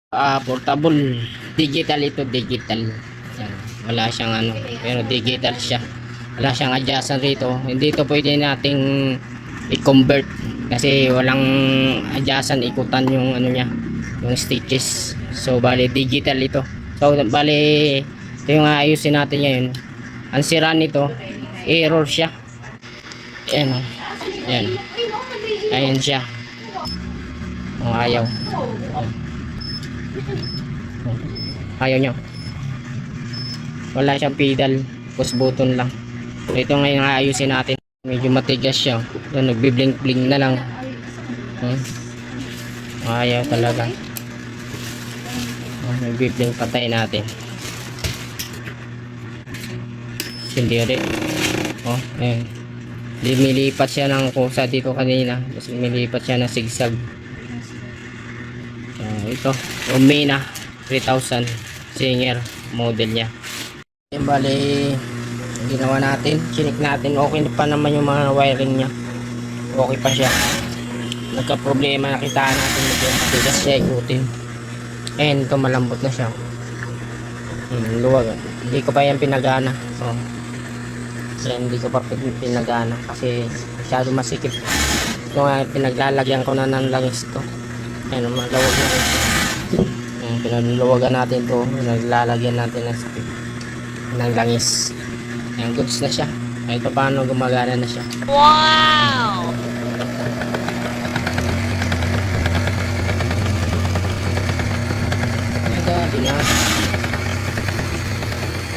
Portable. Digital ito, digital. Yan. Wala siyang ano, pero digital siya. Wala siyang adjustment rito. Hindi ito pwede nating i-convert kasi walang adjustment, ikutan yung ano niya, yung stitches. So bali digital ito. So bali ito yung ayusin natin ngayon. Ang sira nito, error siya. Ayan o. Ayan. Ayan siya. Ang ayaw. Ayaw nyo. Wala siyang pedal. Push button lang. So, ito ngayon ang ayusin natin. Medyo matigas siya. So, nagbiblink-blink na lang. Ayaw talaga. Nagbiblink, patay natin. Sindiri. Ayan. Lumilipat siya ng kusa dito kanina. Tapos lumilipat siya ng sigsag. Ito. Omena 3000 Singer model niya. Yan bali ginawa natin. Chinik natin. Okay pa naman yung mga wiring niya. Okay pa siya. Nagka problema nakita natin ito. Tigas siya ikutin. And ito malambot na siya. Luwag. Hindi ko pa yan pinagana. Yan, hindi ko pa pinagana kasi masyado masikip. Ito nga pinaglalagyan ko na ng langis to. Ayan, malawag na rin. Pinaluluwagan natin to. Naglalagyan natin ng langis. Ayan, goods na siya. Kahit pa paano gumagana na siya. Wow!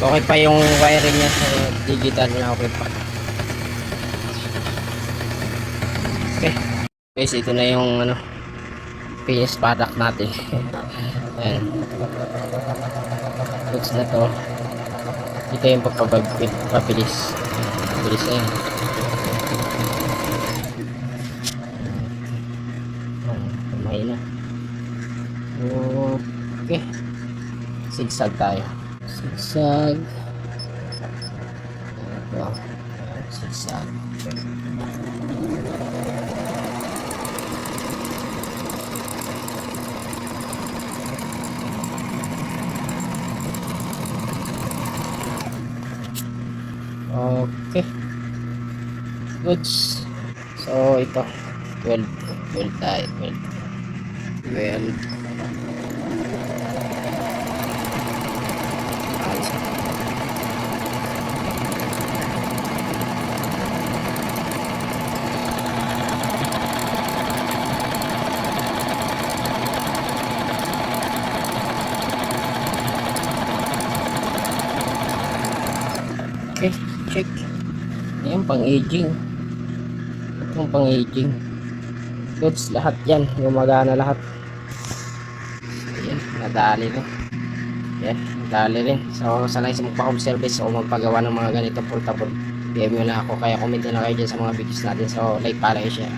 Okay pa yung wiring niya sa digital niya. Okay pa. Okay. Guys, ito na yung ano, finished product natin. Ayan. Goods na to. Ito yung papabilis. Bilis na yan. Kamay na. Okay. Sigsag tayo. Sigsag. Ito. Sigsag. Okay. Goods. So ito 12 tayo. 12. Okay, check. Ayan, pang-aging. Itong pang-aging. Goods, lahat yan. Gumagana lahat. Ayan, nadali rin. Ayan, nadali rin. So, sanay sa magpa-home service o magpagawa ng mga ganito portable. PM nyo na ako. Kaya comment na kayo dyan sa mga videos natin. So, like para i-share.